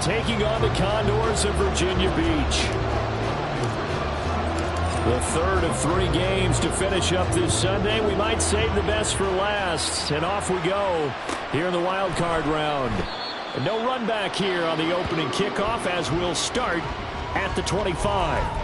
taking on the Condors of Virginia Beach. The third of 3 games to finish up this Sunday. We might save the best for last. And off we go here in the wild card round. And no run back here on the opening kickoff as we'll start at the 25.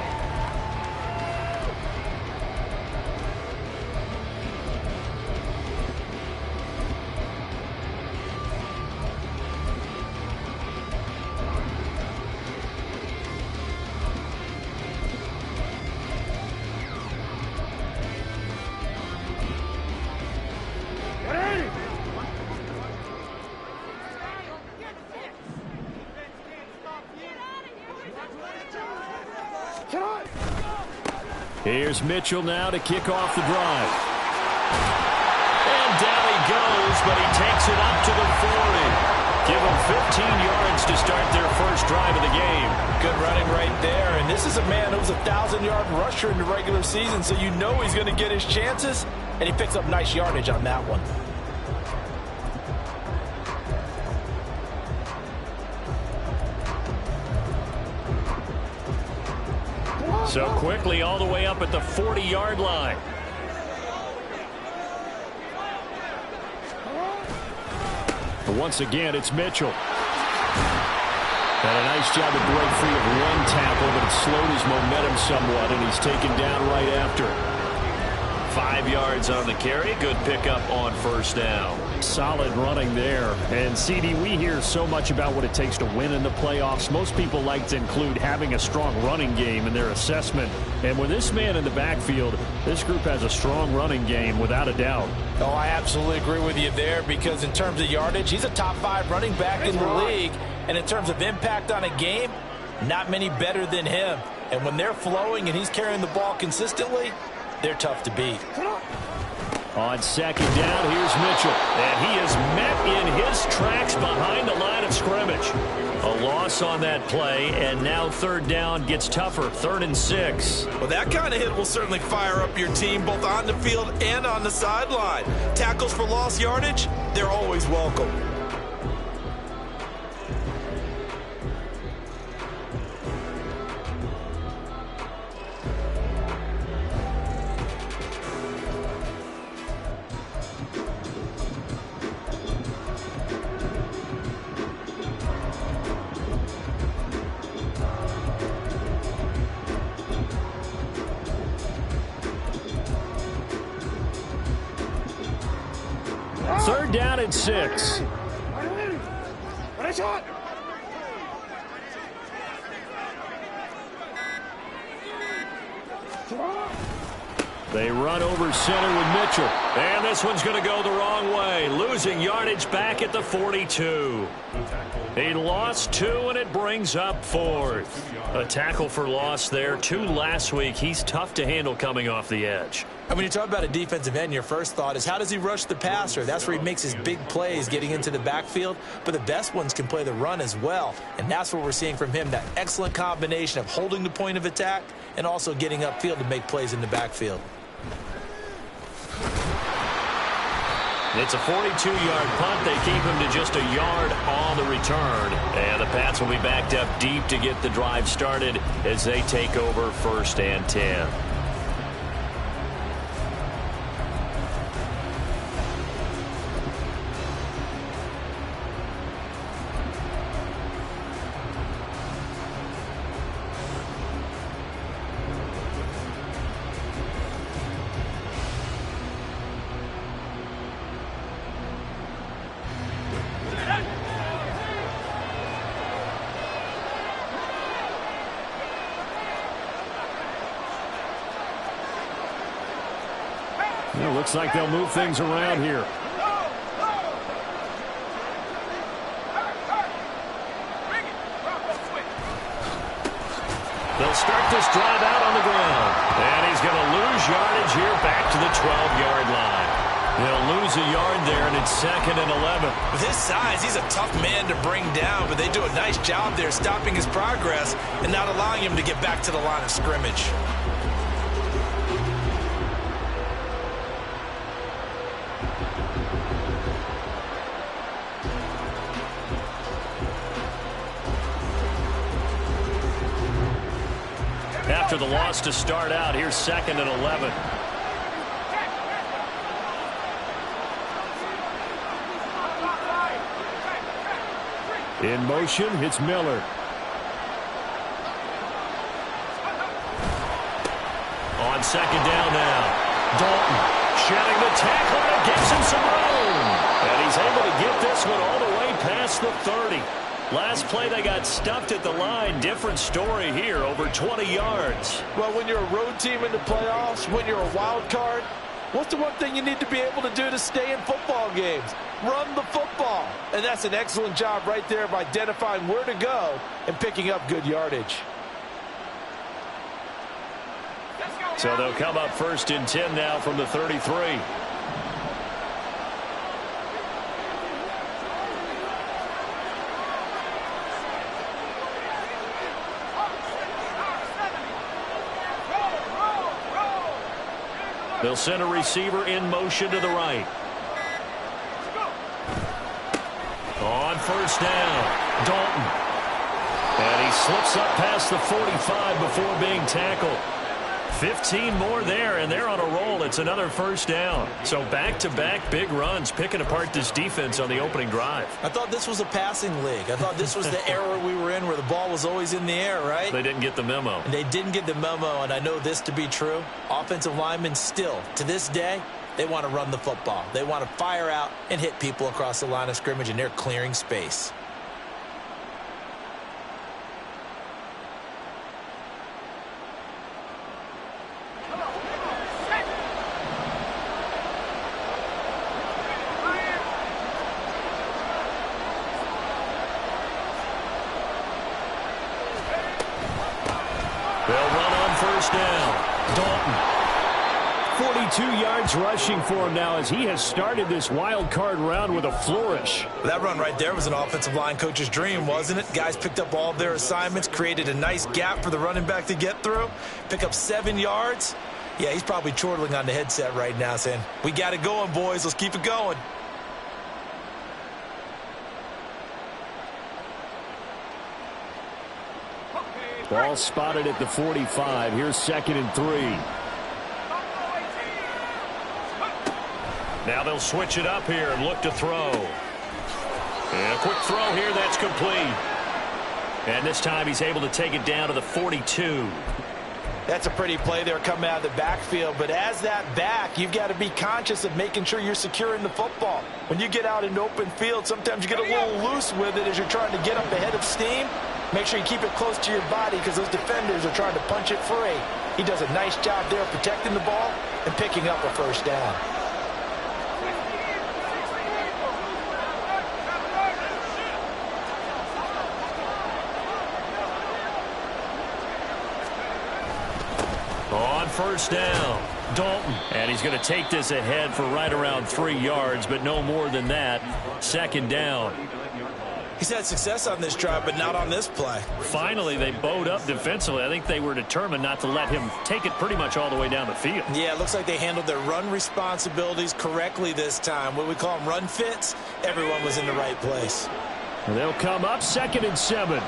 Here's Mitchell now to kick off the drive. And down he goes, but he takes it up to the 40. Give them 15 yards to start their first drive of the game. Good running right there. And this is a man who was a 1,000-yard rusher in the regular season, so you know he's going to get his chances. And he picks up nice yardage on that one. So quickly all the way up at the 40-yard line. But once again, it's Mitchell. Had a nice job to break free of one tackle, but it slowed his momentum somewhat, and he's taken down right after. 5 yards on the carry. Good pickup on first down. Solid running there. And, CD, we hear so much about what it takes to win in the playoffs. Most people like to include having a strong running game in their assessment. And with this man in the backfield, this group has a strong running game without a doubt. Oh, I absolutely agree with you there because in terms of yardage, he's a top 5 running back in the league. And in terms of impact on a game, not many better than him. And when they're flowing and he's carrying the ball consistently, they're tough to beat. On second down, here's Mitchell. And he is met in his tracks behind the line of scrimmage. A loss on that play, and now third down gets tougher. 3rd and 6. Well, that kind of hit will certainly fire up your team both on the field and on the sideline. Tackles for lost yardage, they're always welcome. Third down and 6. They run over center with Mitchell. And this one's going to go the wrong way. Losing yardage back at the 42. He lost 2, and it brings up 4th. A tackle for loss there. 2 last week. He's tough to handle coming off the edge. And when you talk about a defensive end, your first thought is how does he rush the passer? That's where he makes his big plays getting into the backfield. But the best ones can play the run as well. And that's what we're seeing from him, that excellent combination of holding the point of attack and also getting upfield to make plays in the backfield. It's a 42-yard punt. They keep him to just a yard on the return. And the Pats will be backed up deep to get the drive started as they take over 1st and 10. Looks like they'll move things around here. They'll start this drive out on the ground. And he's going to lose yardage here back to the 12-yard line. They'll lose a yard there, and it's 2nd and 11. With his size, he's a tough man to bring down, but they do a nice job there stopping his progress and not allowing him to get back to the line of scrimmage. after the loss to start out. Here's 2nd and 11. In motion, it's Miller. On 2nd down now. Dalton shedding the tackle, and it gives him some room. And he's able to get this one all the way past the 30. Last play, they got stuffed at the line. Different story here, over 20 yards. Well, when you're a road team in the playoffs, when you're a wild card, what's the one thing you need to be able to do to stay in football games? Run the football. And that's an excellent job right there of identifying where to go and picking up good yardage. So they'll come up 1st and 10 now from the 33. They'll send a receiver in motion to the right. On 1st down, Dalton. And he slips up past the 45 before being tackled. 15 more there, and they're on a roll. It's another 1st down. So back-to-back big runs, picking apart this defense on the opening drive. I thought this was a passing league. I thought this was the era we were in where the ball was always in the air, right? They didn't get the memo. And they didn't get the memo, and I know this to be true. Offensive linemen still, to this day, they want to run the football. They want to fire out and hit people across the line of scrimmage, and they're clearing space. They'll run on 1st down. Dalton. 42 yards rushing for him now as he has started this wild card round with a flourish. That run right there was an offensive line coach's dream, wasn't it? Guys picked up all of their assignments, created a nice gap for the running back to get through, pick up 7 yards. Yeah, he's probably chortling on the headset right now saying, we got it going, boys. Let's keep it going. Ball spotted at the 45. Here's 2nd and 3. Now they'll switch it up here and look to throw. And a quick throw here, that's complete. And this time he's able to take it down to the 42. That's a pretty play there coming out of the backfield. But as that back, you've got to be conscious of making sure you're securing the football. When you get out in open field, sometimes you get a little loose with it as you're trying to get up ahead of steam. Make sure you keep it close to your body because those defenders are trying to punch it free. He does a nice job there protecting the ball and picking up a 1st down. On 1st down, Dalton. And he's going to take this ahead for right around 3 yards, but no more than that. 2nd down. He's had success on this drive, but not on this play. Finally, they bowed up defensively. I think they were determined not to let him take it pretty much all the way down the field. Yeah, it looks like they handled their run responsibilities correctly this time. What we call them run fits, everyone was in the right place. They'll come up 2nd and 7.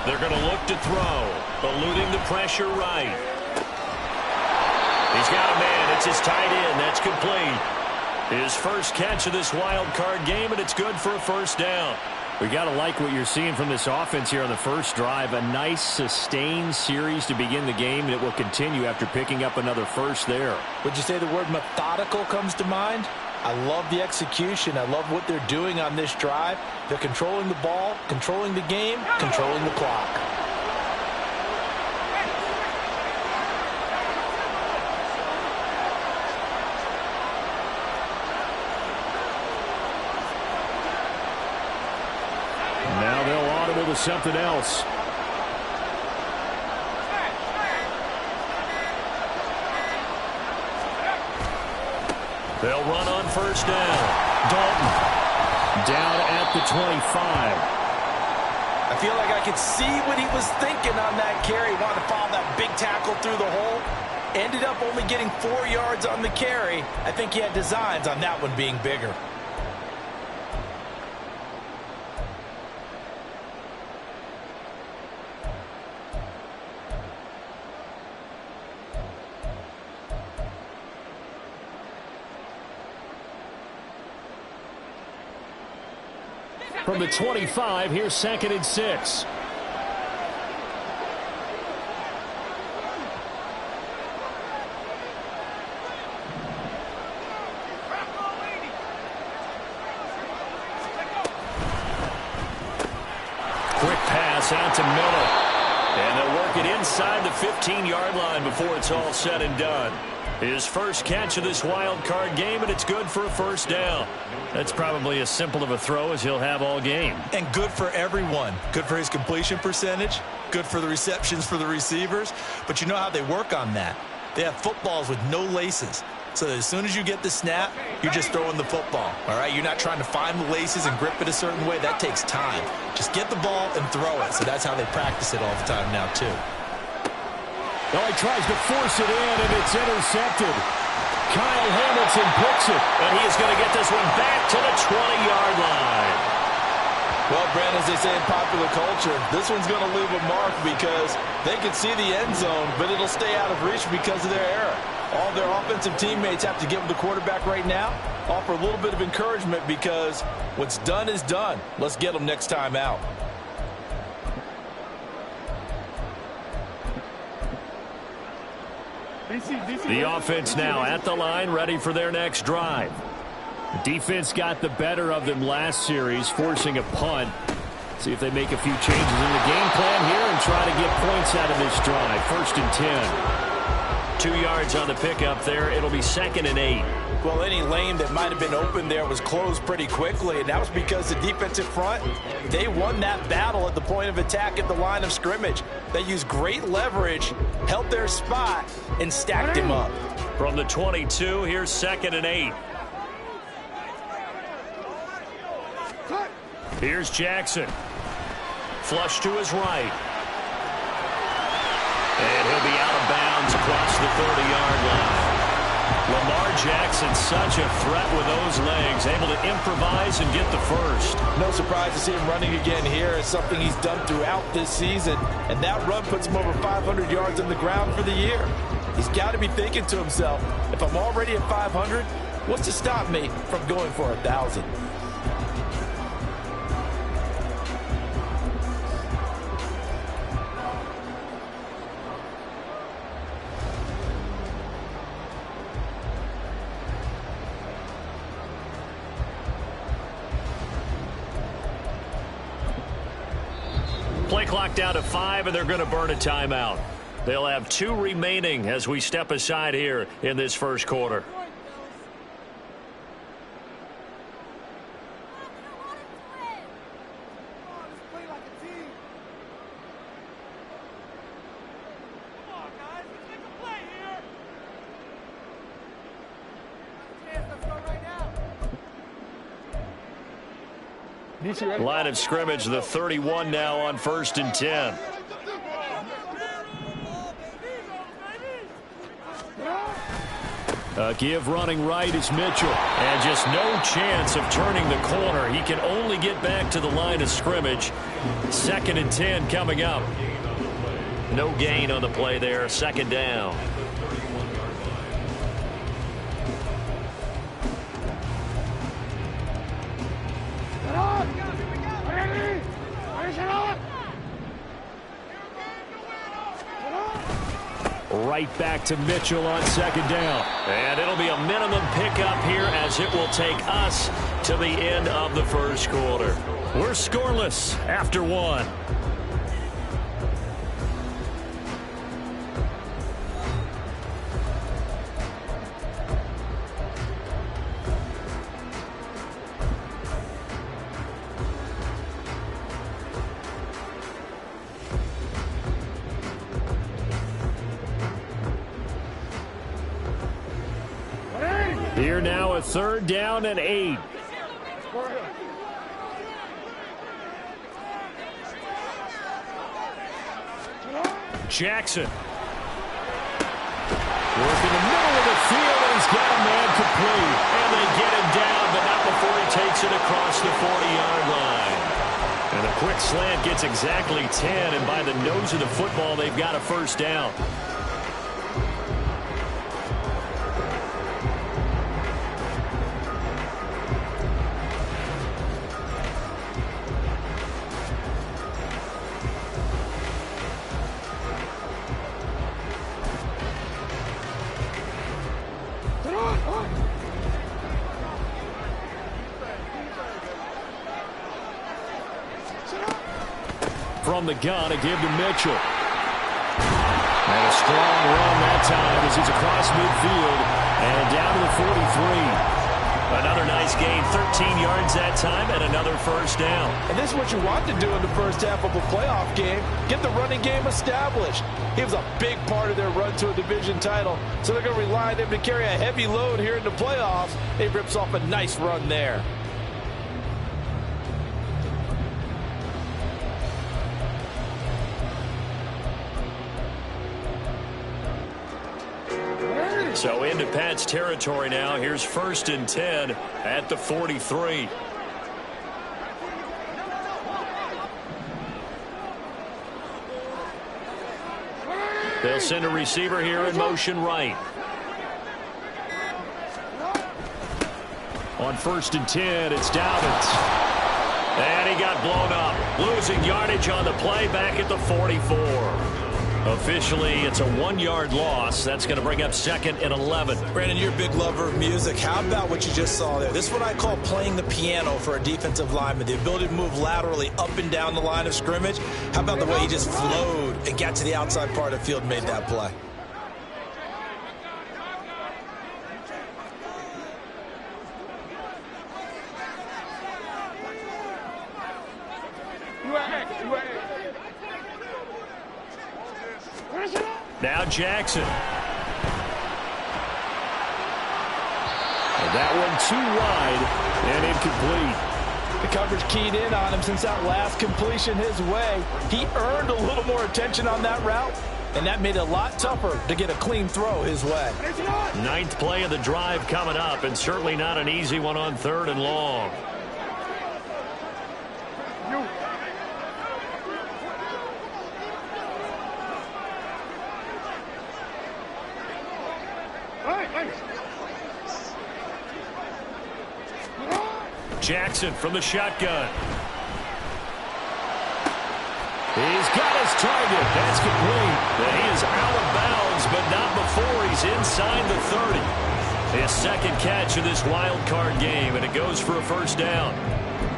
They're going to look to throw, eluding the pressure right. He's got a man. It's his tight end. That's complete. His first catch of this wild card game, and it's good for a 1st down. We got to like what you're seeing from this offense here on the first drive. A nice, sustained series to begin the game, and it will continue after picking up another 1st there. Would you say the word methodical comes to mind? I love the execution. I love what they're doing on this drive. They're controlling the ball, controlling the game, controlling the clock. Now they'll audible to something else. They'll run on 1st down. Dalton down at the 25. I feel like I could see what he was thinking on that carry. He wanted to follow that big tackle through the hole. Ended up only getting 4 yards on the carry. I think he had designs on that one being bigger. From the 25, here's 2nd and 6. Quick pass out to Miller. And they'll work it inside the 15-yard line before it's all said and done. His first catch of this wild card game, and it's good for a first down. That's probably as simple of a throw as he'll have all game. And good for everyone. Good for his completion percentage. Good for the receptions for the receivers. But you know how they work on that. They have footballs with no laces. So that as soon as you get the snap, you're just throwing the football. All right? You're not trying to find the laces and grip it a certain way. That takes time. Just get the ball and throw it. So that's how they practice it all the time now, too. Well, he tries to force it in, and it's intercepted. Kyle Hamilton picks it, and he is going to get this one back to the 20-yard line. Well, Brent, as they say in popular culture, this one's going to leave a mark because they can see the end zone, but it'll stay out of reach because of their error. All their offensive teammates have to give the quarterback right now, offer a little bit of encouragement because what's done is done. Let's get them next time out. The offense now at the line, ready for their next drive. The defense got the better of them last series, forcing a punt. See if they make a few changes in the game plan here and try to get points out of this drive. 1st and 10. 2 yards on the pickup there. It'll be 2nd and 8. Well, any lane that might have been open there was closed pretty quickly, and that was because the defensive front, they won that battle at the point of attack at the line of scrimmage. They used great leverage, held their spot, and stacked him up. From the 22, here's 2nd and 8. Here's Jackson. Flush to his right. And he'll be out of bounds across the 30-yard line. Lamar Jackson, such a threat with those legs, able to improvise and get the first. No surprise to see him running again here. It's something he's done throughout this season, and that run puts him over 500 yards on the ground for the year. He's got to be thinking to himself, if I'm already at 500, what's to stop me from going for 1,000? Play clock down to 5, and they're going to burn a timeout. They'll have 2 remaining as we step aside here in this first quarter. Line of scrimmage, the 31 now on 1st and 10. Give running right is Mitchell. And just no chance of turning the corner. He can only get back to the line of scrimmage. 2nd and 10 coming up. No gain on the play there. 2nd down. Right back to Mitchell on 2nd down. And it'll be a minimum pickup here as it will take us to the end of the first quarter. We're scoreless after 1. Here now a 3rd down and 8. Jackson. Working the middle of the field, and he's got a man complete. And they get him down, but not before he takes it across the 40-yard line. And a quick slant gets exactly 10, and by the nose of the football, they've got a first down. From the gun, a give to Mitchell. And a strong run that time as he's across midfield and down to the 43. Another nice gain, 13 yards that time, and another first down. And this is what you want to do in the first half of a playoff game. Get the running game established. He was a big part of their run to a division title, so they're going to rely on him to carry a heavy load here in the playoffs. He rips off a nice run there. So into Pat's territory now. Here's 1st and 10 at the 43. They'll send a receiver here in motion right. On 1st and 10, it's Dobbins. And he got blown up. Losing yardage on the play back at the 44. Officially, it's a 1-yard loss. That's going to bring up 2nd and 11. Brandon, you're a big lover of music. How about what you just saw there? This is what I call playing the piano for a defensive lineman. The ability to move laterally up and down the line of scrimmage. How about the way he just flowed and got to the outside part of the field and made that play? Now Jackson. And that one too wide and incomplete. The coverage keyed in on him since that last completion his way. He earned a little more attention on that route, and that made it a lot tougher to get a clean throw his way. 9th play of the drive coming up, and certainly not an easy one on 3rd and long. Jackson from the shotgun. He's got his target. That's complete. And he is out of bounds, but not before he's inside the 30. His 2nd catch of this wild card game, and it goes for a first down.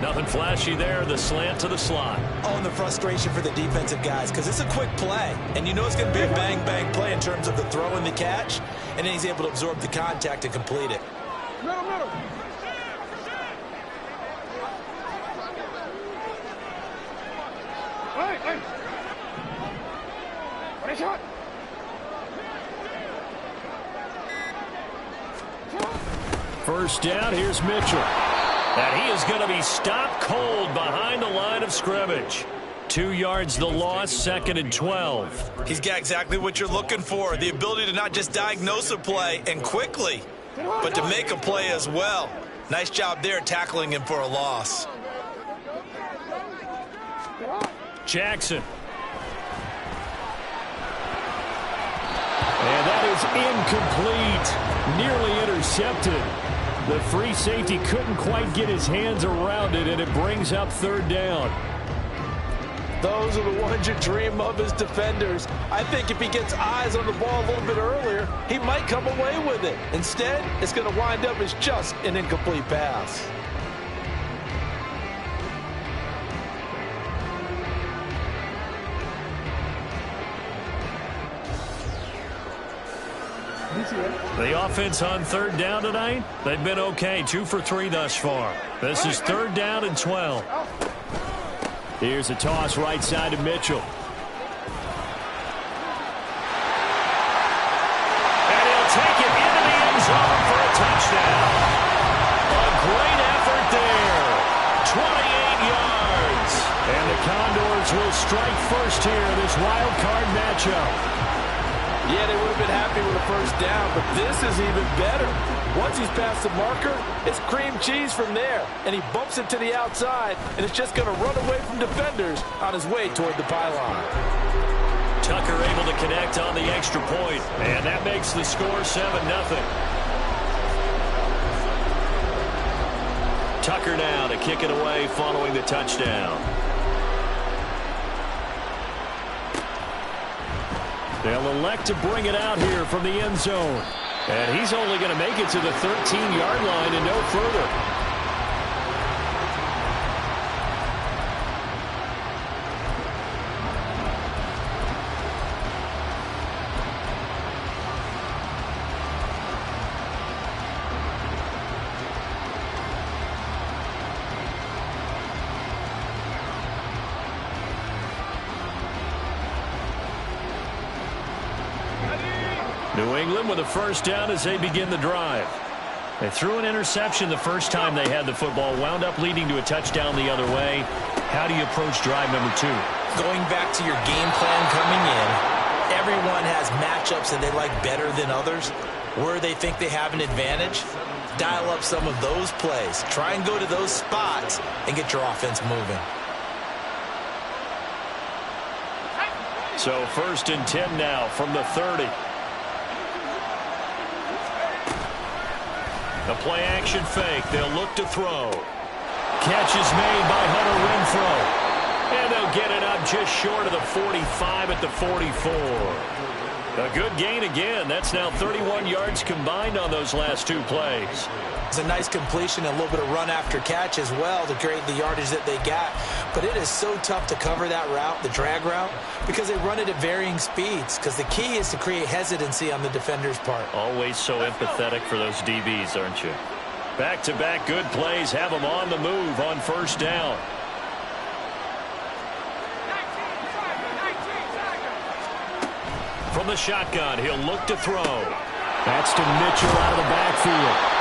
Nothing flashy there. The slant to the slot. Oh, and the frustration for the defensive guys, because it's a quick play, and you know it's going to be a bang-bang play in terms of the throw and the catch, and then he's able to absorb the contact and complete it. Middle. First down, here's Mitchell. And he is going to be stopped cold behind the line of scrimmage. 2 yards the loss, 2nd and 12. He's got exactly what you're looking for, the ability to not just diagnose a play and quickly, but to make a play as well. Nice job there tackling him for a loss. Jackson. And that is incomplete. Nearly intercepted. The free safety couldn't quite get his hands around it, and it brings up 3rd down. Those are the ones you dream of as defenders. I think if he gets eyes on the ball a little bit earlier, he might come away with it. Instead, it's going to wind up as just an incomplete pass. The offense on 3rd down tonight, they've been okay. 2 for 3 thus far. This is 3rd down and 12. Here's a toss right side to Mitchell. And he'll take it into the end zone for a touchdown. A great effort there. 28 yards. And the Condors will strike first here in this wild card matchup. Yeah, they would have been happy with a first down, but this is even better. Once he's past the marker, it's cream cheese from there, and he bumps it to the outside, and it's just going to run away from defenders on his way toward the pylon. Tucker able to connect on the extra point, and that makes the score 7-0. Tucker now to kick it away following the touchdown. They'll elect to bring it out here from the end zone. And he's only going to make it to the 13-yard line and no further. New England with a first down as they begin the drive. They threw an interception the first time they had the football, wound up leading to a touchdown the other way. How do you approach drive number 2? Going back to your game plan coming in, everyone has matchups that they like better than others. Where they think they have an advantage, dial up some of those plays. Try and go to those spots and get your offense moving. So 1st and 10 now from the 30. A play-action fake. They'll look to throw. Catch is made by Hunter Renfrow. And they'll get it up just short of the 45 at the 44. A good gain again. That's now 31 yards combined on those last 2 plays. It's a nice completion and a little bit of run after catch as well to create the yardage that they got. But it is so tough to cover that route, the drag route, because they run it at varying speeds. Because the key is to create hesitancy on the defender's part. Always so empathetic for those DBs, aren't you? Back-to-back good plays have them on the move on first down. From the shotgun, he'll look to throw. That's to Mitchell out of the backfield.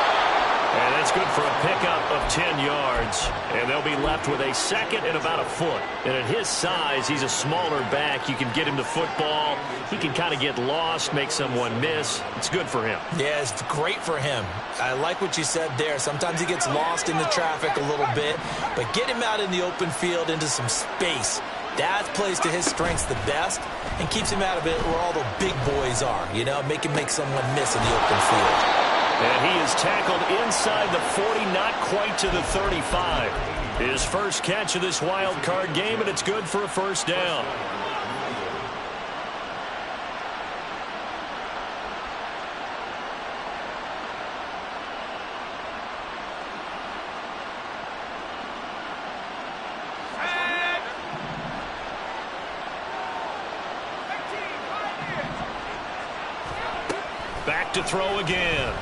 And that's good for a pickup of 10 yards. And they'll be left with a second and about a foot. And at his size, he's a smaller back. You can get him to football. He can kind of get lost, make someone miss. It's good for him. Yeah, it's great for him. I like what you said there. Sometimes he gets lost in the traffic a little bit. But get him out in the open field into some space. That plays to his strengths the best and keeps him out of it where all the big boys are. You know, make him make someone miss in the open field. And he is tackled inside the 40, not quite to the 35. His first catch of this wild card game, and it's good for a first down. Back to throw again.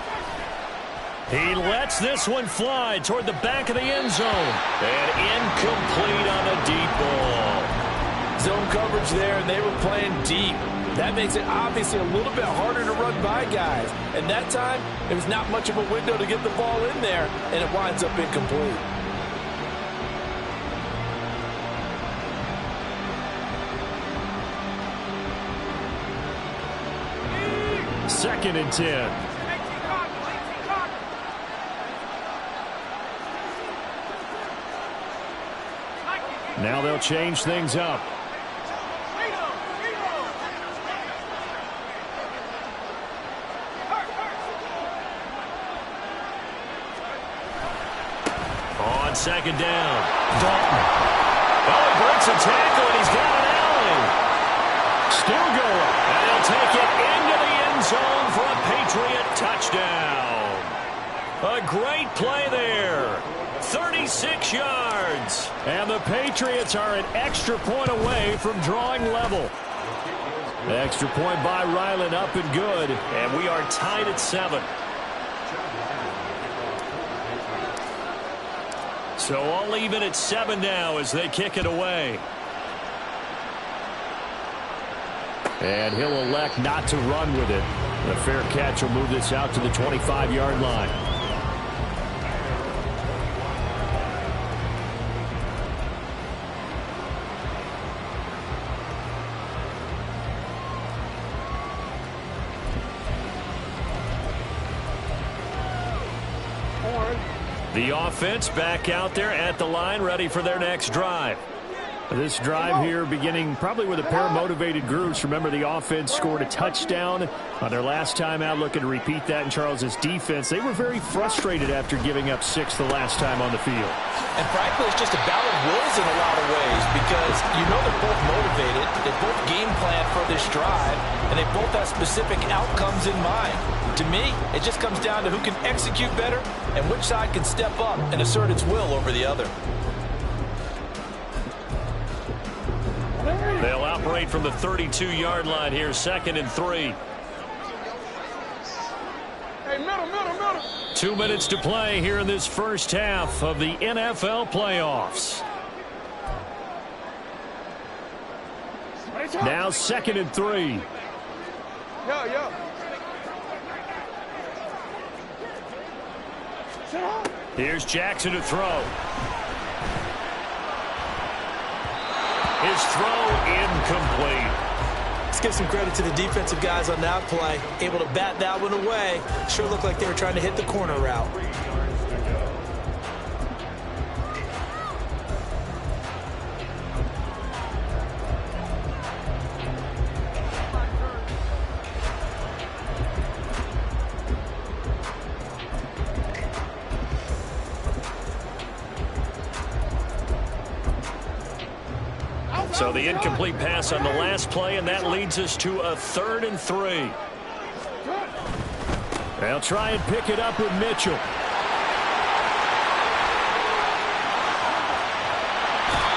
He lets this one fly toward the back of the end zone. And incomplete on a deep ball. Zone coverage there, and they were playing deep. That makes it obviously a little bit harder to run by guys. And that time, there was not much of a window to get the ball in there, and it winds up incomplete. Second and 10. Now they'll change things up. On second down, Dalton. Oh, he breaks a tackle, and he's got an alley. Still going. And he'll take it into the end zone for a Patriot touchdown. A great play there. 36 yards. And the Patriots are an extra point away from drawing level. Extra point by Ryland, up and good. And we are tied at 7. So all even at 7 now as they kick it away. And he'll elect not to run with it. A fair catch will move this out to the 25-yard line. The offense back out there at the line, ready for their next drive. This drive here beginning probably with a pair of motivated groups. Remember, the offense scored a touchdown on their last time out, looking to repeat that in Charles's defense. They were very frustrated after giving up 6 the last time on the field. And frankly, it's just a battle of wills in a lot of ways because you know they're both motivated. They both game plan for this drive, and they both have specific outcomes in mind. To me, it just comes down to who can execute better and which side can step up and assert its will over the other. They'll operate from the 32-yard line here, 2nd and 3. Hey, middle. 2 minutes to play here in this first half of the NFL playoffs. Now 2nd and 3. Yo. Here's Jackson to throw. His throw incomplete. Let's give some credit to the defensive guys on that play. Able to bat that one away. Sure looked like they were trying to hit the corner route. So the incomplete pass on the last play, and that leads us to a 3rd and 3. They'll try and pick it up with Mitchell.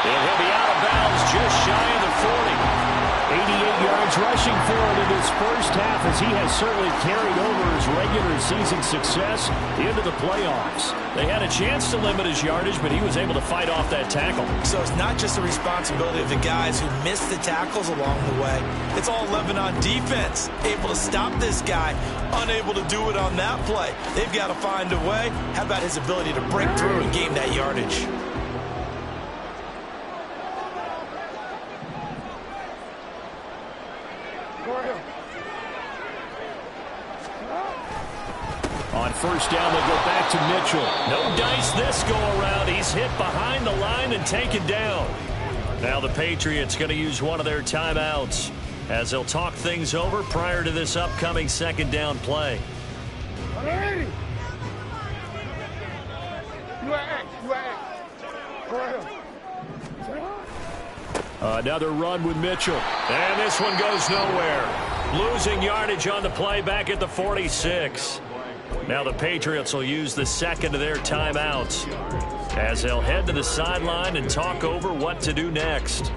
And he'll be out of bounds just shy of the 40. 88 yards rushing for him in this first half, as he has certainly carried over his regular season success into the playoffs. They had a chance to limit his yardage, but he was able to fight off that tackle. So it's not just the responsibility of the guys who missed the tackles along the way. It's all 11 on defense. Able to stop this guy, unable to do it on that play. They've got to find a way. How about his ability to break through and gain that yardage? On first down, they'll go back to Mitchell. No dice this go-around. He's hit behind the line and taken down. Now the Patriots going to use one of their timeouts as they'll talk things over prior to this upcoming 2nd down play. Another run with Mitchell. And this one goes nowhere. Losing yardage on the play back at the 46. Now the Patriots will use the 2nd of their timeouts as they'll head to the sideline and talk over what to do next.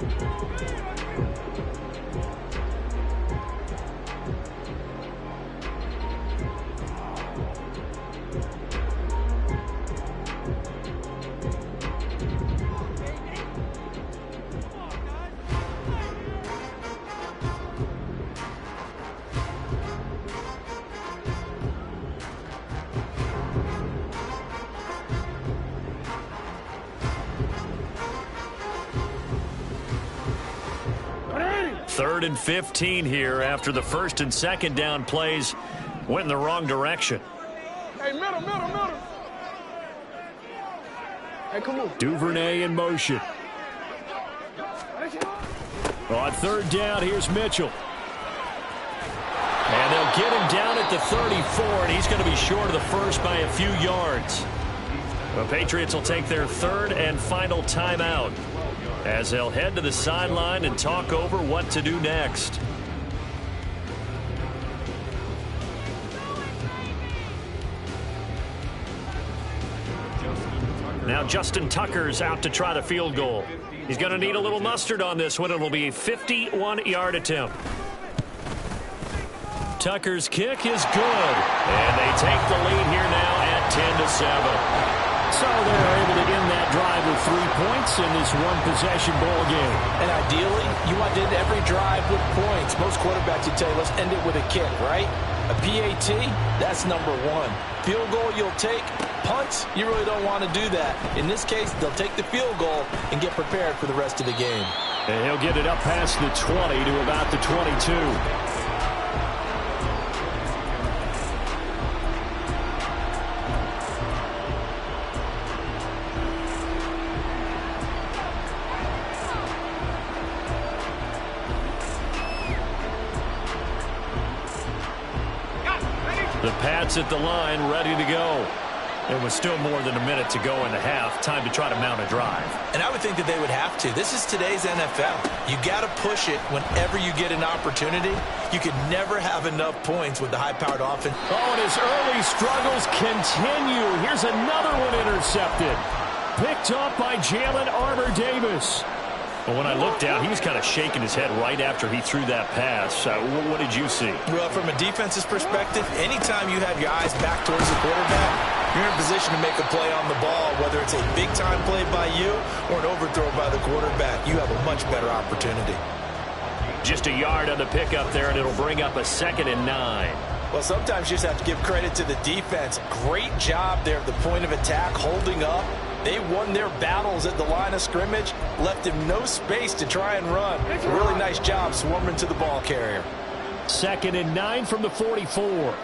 Third and 15 here after the 1st and 2nd down plays went in the wrong direction. Hey, middle. Hey, come on. Duvernay in motion. On 3rd down, here's Mitchell. And they'll get him down at the 34, and he's going to be short of the first by a few yards. The Patriots will take their 3rd and final timeout as they'll head to the sideline and talk over what to do next. Now Justin Tucker's out to try the field goal. He's going to need a little mustard on this one. It'll be a 51-yard attempt. Tucker's kick is good. And they take the lead here now at 10-7. So they're able to end that drive with 3 points in this one-possession ball game. And ideally, you want to end every drive with points. Most quarterbacks would tell you, let's end it with a kick, right? A PAT, that's number 1. Field goal you'll take. Punts, you really don't want to do that. In this case, they'll take the field goal and get prepared for the rest of the game. And he'll get it up past the 20 to about the 22. The Pats at the line, ready to go. It was still more than a minute to go in the half. Time to try to mount a drive. And I would think that they would have to. This is today's NFL. You got to push it whenever you get an opportunity. You can never have enough points with the high-powered offense. Oh, and his early struggles continue. Here's another one intercepted. Picked up by Jalen Armour-Davis. But when I looked down, he was kind of shaking his head right after he threw that pass. What did you see? Well, from a defense's perspective, anytime you have your eyes back towards the quarterback, you're in position to make a play on the ball, whether it's a big-time play by you or an overthrow by the quarterback. You have a much better opportunity. Just a yard on the pickup there, and it'll bring up a 2nd and 9. Well, sometimes you just have to give credit to the defense. Great job there at the point of attack, holding up. They won their battles at the line of scrimmage, left him no space to try and run. Really nice job swarming to the ball carrier. 2nd and 9 from the 44.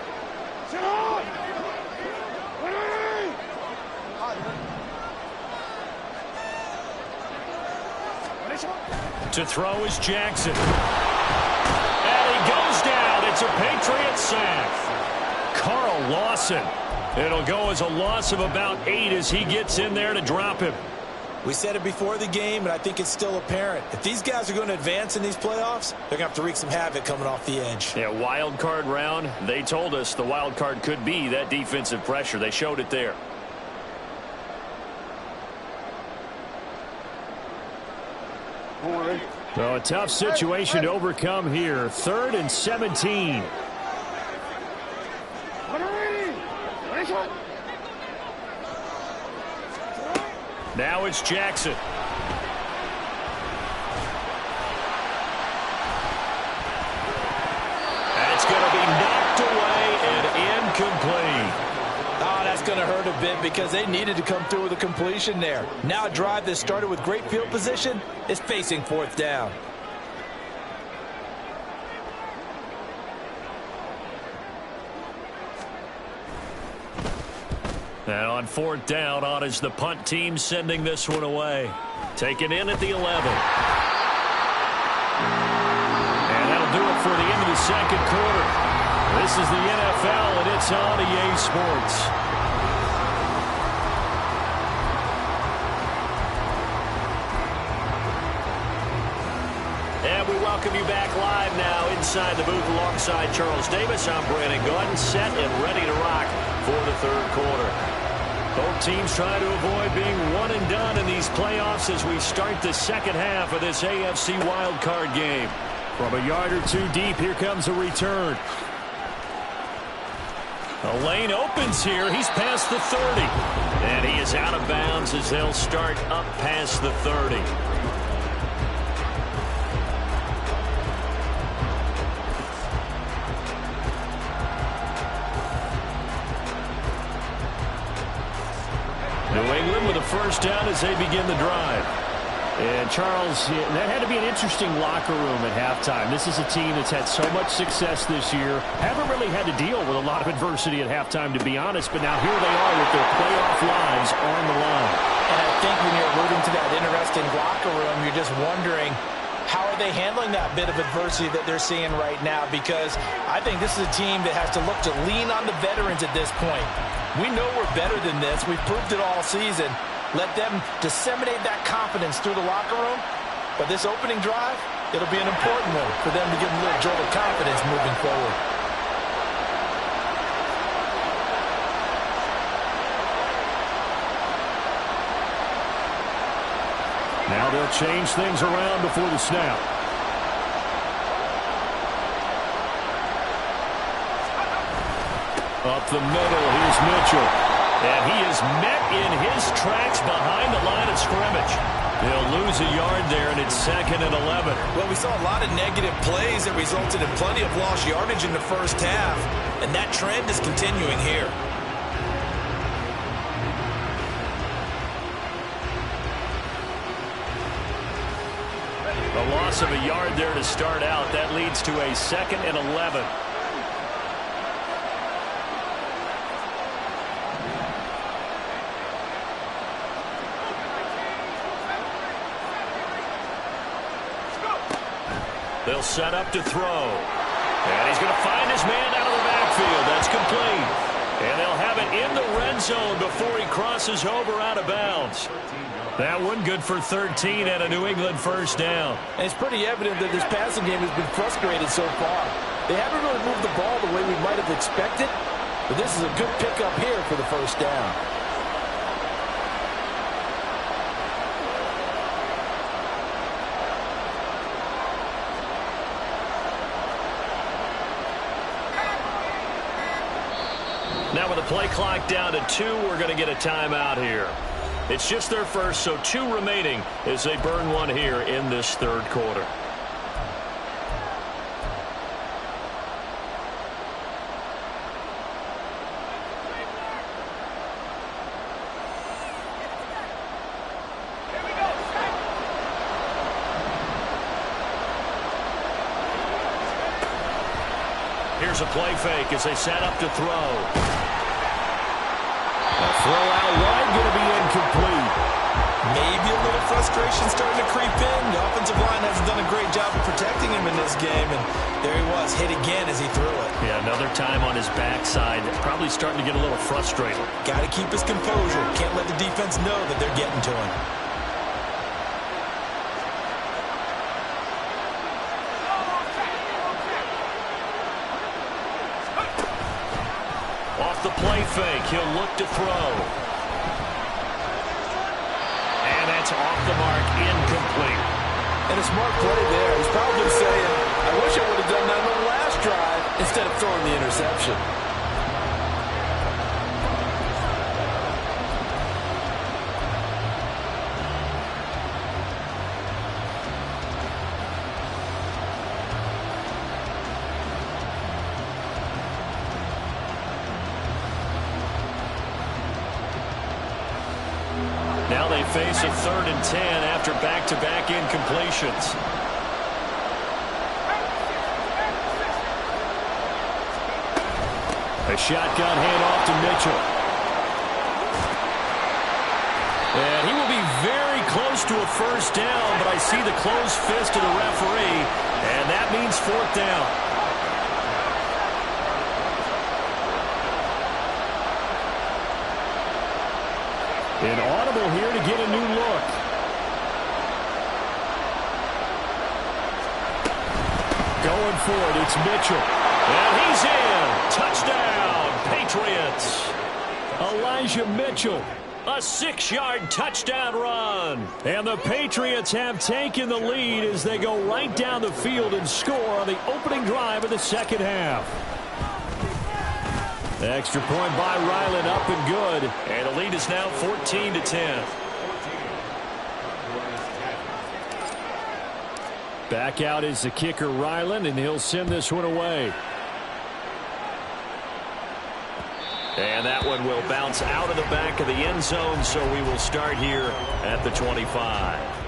To throw is Jackson. And he goes down. It's a Patriot sack. Carl Lawson. It'll go as a loss of about 8 as he gets in there to drop him. We said it before the game, and I think it's still apparent. If these guys are going to advance in these playoffs, they're going to have to wreak some havoc coming off the edge. Yeah, wild card round. They told us the wild card could be that defensive pressure. They showed it there. So a tough situation to overcome here. 3rd and 17. Now it's Jackson. That's going to be knocked away and incomplete. Oh, that's going to hurt a bit because they needed to come through with a completion there. Now a drive that started with great field position is facing 4th down. And on 4th down, on is the punt team sending this one away. Taken in at the 11. And that'll do it for the end of the 2nd quarter. This is the NFL, and it's on EA Sports. And we welcome you back live now inside the booth alongside Charles Davis. I'm Brandon Gordon, set and ready to rock for the 3rd quarter. Both teams trying to avoid being one and done in these playoffs as we start the 2nd half of this AFC wildcard game. From a yard or 2 deep, here comes a return. The lane opens here. He's past the 30. And he is out of bounds as they'll start up past the 30. New England with a 1st down as they begin the drive. And Charles, that had to be an interesting locker room at halftime. This is a team that's had so much success this year. Haven't really had to deal with a lot of adversity at halftime, to be honest. But now here they are with their playoff lives on the line. And I think when you're alluding to that interesting locker room, you're just wondering, how are they handling that bit of adversity that they're seeing right now? Because I think this is a team that has to look to lean on the veterans at this point. We know we're better than this. We've proved it all season. Let them disseminate that confidence through the locker room. But this opening drive, it'll be an important one for them to give them a little jolt of confidence moving forward. Now they'll change things around before the snap. Up the middle, here's Mitchell. And he is met in his tracks behind the line of scrimmage. They'll lose a yard there, and it's 2nd and 11. Well, we saw a lot of negative plays that resulted in plenty of lost yardage in the 1st half, and that trend is continuing here. A loss of a yard there to start out. That leads to a 2nd and 11. They'll set up to throw. And he's going to find his man out of the backfield. That's complete. And they'll have it in the red zone before he crosses over out of bounds. That one good for 13 and a New England first down. And it's pretty evident that this passing game has been frustrated so far. They haven't really moved the ball the way we might have expected, but this is a good pickup here for the first down. Now with the play clock down to 2, we're going to get a timeout here. It's just their first, so 2 remaining as they burn one here in this third quarter. Here's a play fake as they set up to throw. A throw out wide, going to be incomplete. Maybe a little frustration starting to creep in. The offensive line hasn't done a great job of protecting him in this game, and there he was, hit again as he threw it. Yeah, another time on his backside. Probably starting to get a little frustrated. Got to keep his composure. Can't let the defense know that they're getting to him. Off the play fake, he'll look to throw. And that's off the mark, incomplete. And a smart play there. He's probably saying, I wish I would have done that on the last drive instead of throwing the interception. Now they face a 3rd and 10 after back-to-back incompletions. A shotgun handoff to Mitchell. And he will be very close to a first down, but I see the closed fist of the referee, and that means 4th down. An audible here to get a new look. Going for it, it's Mitchell. And he's in. Touchdown, Patriots. Elijah Mitchell, a 6-yard touchdown run. And the Patriots have taken the lead as they go right down the field and score on the opening drive of the second half. Extra point by Ryland, up and good. And the lead is now 14-10. Back out is the kicker, Ryland, and he'll send this one away. And that one will bounce out of the back of the end zone, so we will start here at the 25.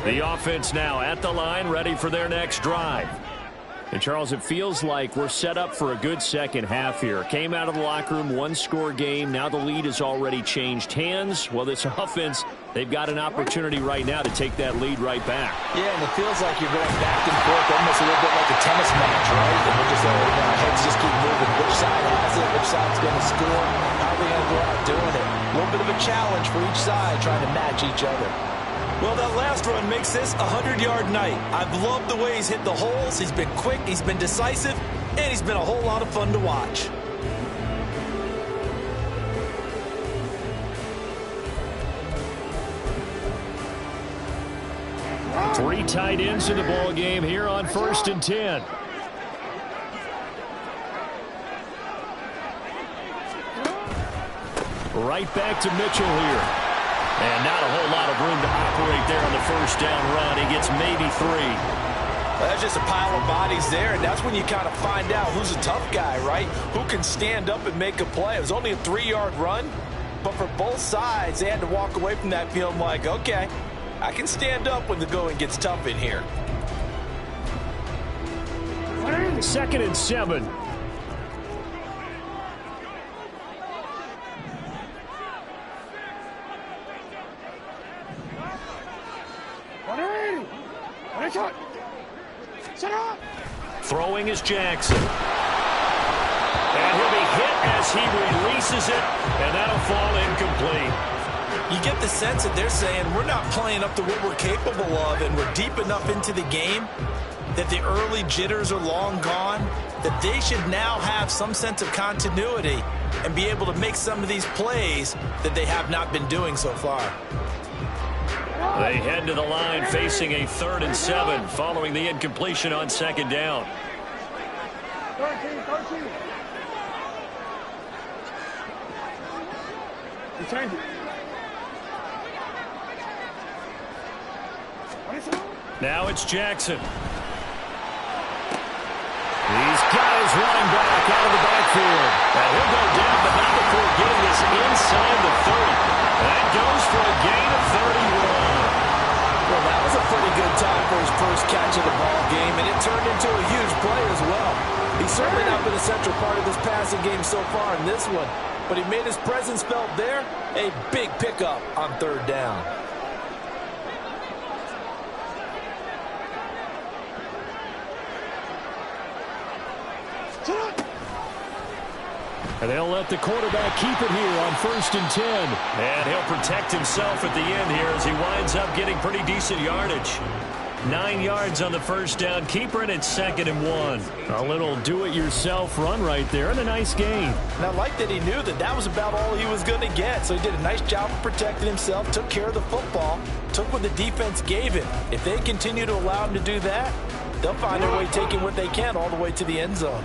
The offense now at the line, ready for their next drive. And, Charles, it feels like we're set up for a good second half here. Came out of the locker room, 1-score game. Now the lead has already changed hands. Well, this offense, they've got an opportunity right now to take that lead right back. Yeah, and it feels like you're going back and forth, almost a little bit like a tennis match, right? And we're just our heads just keep moving. Which side has it? Which side's going to score? How are they going to go out doing it? A little bit of a challenge for each side, trying to match each other. Well, that last run makes this a 100-yard night. I've loved the way he's hit the holes. He's been quick, he's been decisive, and he's been a whole lot of fun to watch. Three tight ends in the ball game here on 1st and 10. Right back to Mitchell here. And not a whole lot of room to operate there on the first down run. He gets maybe 3. Well, that's just a pile of bodies there, and that's when you kind of find out who's a tough guy, right? Who can stand up and make a play. It was only a 3-yard run, but for both sides, they had to walk away from that feeling like, okay, I can stand up when the going gets tough in here. 2nd and 7. Throwing is Jackson. And he'll be hit as he releases it, and that'll fall incomplete. You get the sense that they're saying we're not playing up to what we're capable of, and we're deep enough into the game that the early jitters are long gone, that they should now have some sense of continuity and be able to make some of these plays that they have not been doing so far. They head to the line facing a 3rd and 7 following the incompletion on 2nd down. 13. You change it. Now it's Jackson. He's got his running back out of the backfield. And he'll go down, but not before getting this inside the 30. That goes for a gain of 31. Well, that was a pretty good time for his first catch of the ball game, and it turned into a huge play as well. He's certainly not been a central part of this passing game so far in this one, but he made his presence felt there. A big pickup on 3rd down. And they'll let the quarterback keep it here on 1st and 10. And he'll protect himself at the end here as he winds up getting pretty decent yardage. 9 yards on the 1st down. Keeper, and it's 2nd and 1. A little do-it-yourself run right there, and a nice gain. And I like that he knew that that was about all he was going to get. So he did a nice job of protecting himself, took care of the football, took what the defense gave him. If they continue to allow him to do that, they'll find their way taking what they can all the way to the end zone.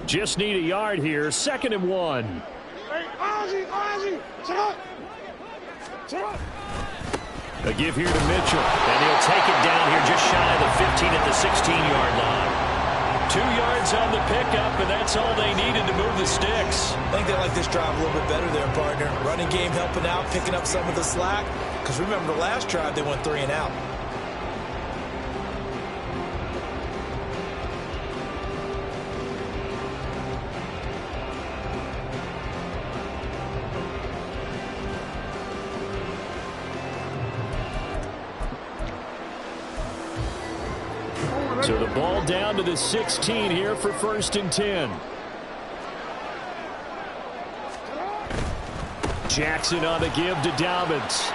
Just need a yard here. 2nd and 1. Hey, Ozzy, shut up. A give here to Mitchell, and he'll take it down here just shy of the 15 at the 16-yard line. 2 yards on the pickup, and that's all they needed to move the sticks. I think they like this drive a little bit better there, partner. Running game helping out, picking up some of the slack. Because remember the last drive, they went 3 and out. So the ball down to the 16 here for 1st and 10. Jackson on the give to Dobbins.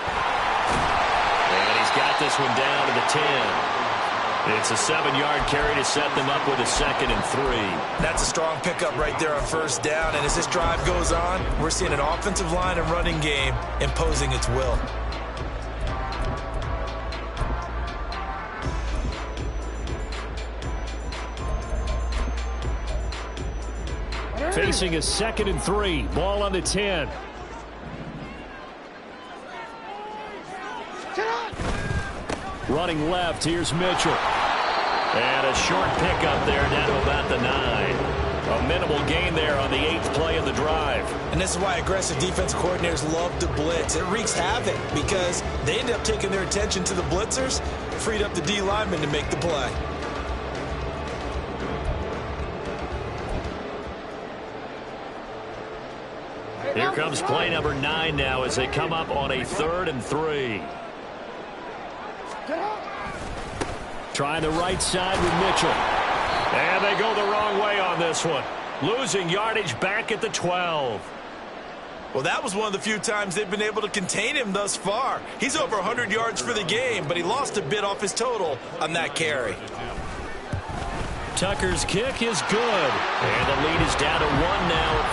And he's got this one down to the 10. It's a 7-yard carry to set them up with a 2nd and 3. That's a strong pickup right there on 1st down. And as this drive goes on, we're seeing an offensive line and running game imposing its will. Facing a 2nd and 3. Ball on the 10. Running left, here's Mitchell. And a short pickup there down to about the 9. A minimal gain there on the 8th play of the drive. And this is why aggressive defense coordinators love to blitz. It wreaks havoc because they end up taking their attention to the blitzers, freed up the D lineman to make the play. Here comes play number 9 now as they come up on a 3rd and 3. Trying the right side with Mitchell. And they go the wrong way on this one. Losing yardage back at the 12. Well, that was one of the few times they've been able to contain him thus far. He's over 100 yards for the game, but he lost a bit off his total on that carry. Tucker's kick is good. And the lead is down to 1 now at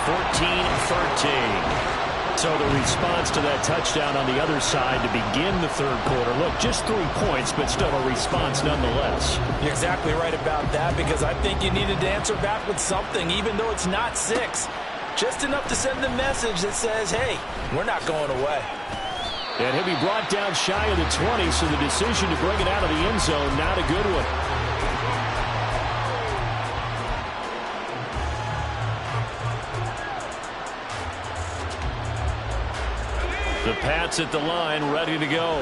14-13. So the response to that touchdown on the other side to begin the 3rd quarter. Look, just 3 points, but still a response nonetheless. You're exactly right about that because I think you needed to answer back with something, even though it's not 6. Just enough to send the message that says, hey, we're not going away. And he'll be brought down shy of the 20, so the decision to bring it out of the end zone, not a good one. The Pats at the line, ready to go.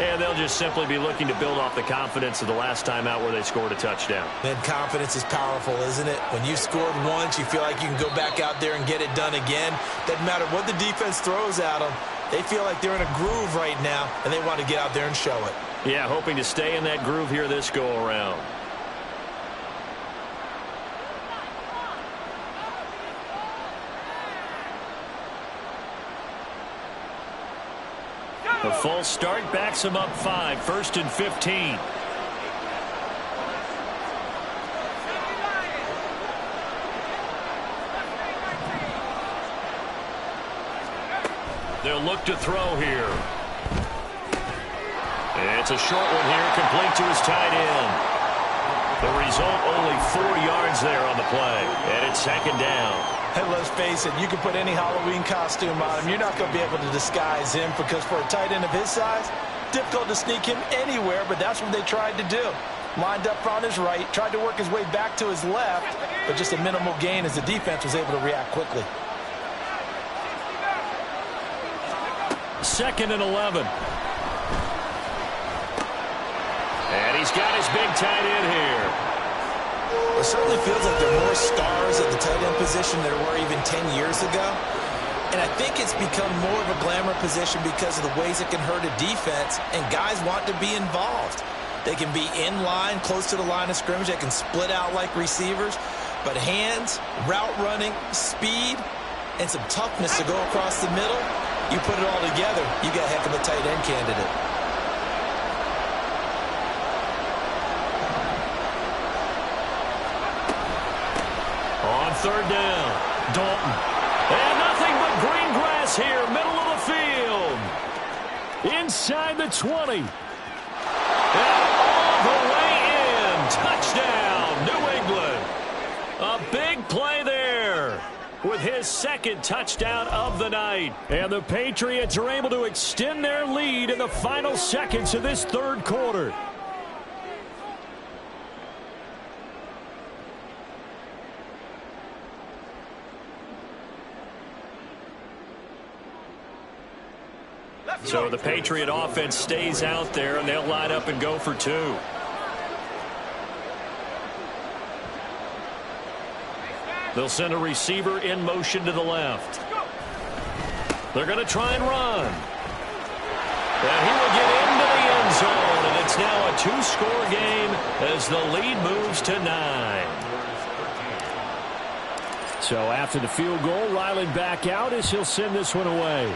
And they'll just simply be looking to build off the confidence of the last time out where they scored a touchdown. And confidence is powerful, isn't it? When you've scored once, you feel like you can go back out there and get it done again. Doesn't matter what the defense throws at them. They feel like they're in a groove right now, and they want to get out there and show it. Yeah, hoping to stay in that groove here this go-around. The false start backs him up 5, 1st and 15. They'll look to throw here. It's a short one here, complete to his tight end. The result, only 4 yards there on the play, and it's 2nd down. And let's face it, you can put any Halloween costume on him. You're not going to be able to disguise him, because for a tight end of his size, difficult to sneak him anywhere, but that's what they tried to do. Lined up on his right, tried to work his way back to his left, but just a minimal gain as the defense was able to react quickly. 2nd and 11. And he's got his big tight end here. It certainly feels like there are more stars at the tight end position than there were even 10 years ago. And I think it's become more of a glamour position because of the ways it can hurt a defense, and guys want to be involved. They can be in line, close to the line of scrimmage. They can split out like receivers. But hands, route running, speed, and some toughness to go across the middle, you put it all together, you got a heck of a tight end candidate. On 3rd down, Dalton. And nothing but green grass here, middle of the field. Inside the 20. And all the way in. Touchdown, New England. A big play there with his 2nd touchdown of the night. And the Patriots are able to extend their lead in the final seconds of this 3rd quarter. So the Patriot offense stays out there, and they'll line up and go for 2. They'll send a receiver in motion to the left. They're going to try and run. And he will get into the end zone, and it's now a 2-score game as the lead moves to 9. So after the field goal, Ryland back out as he'll send this one away.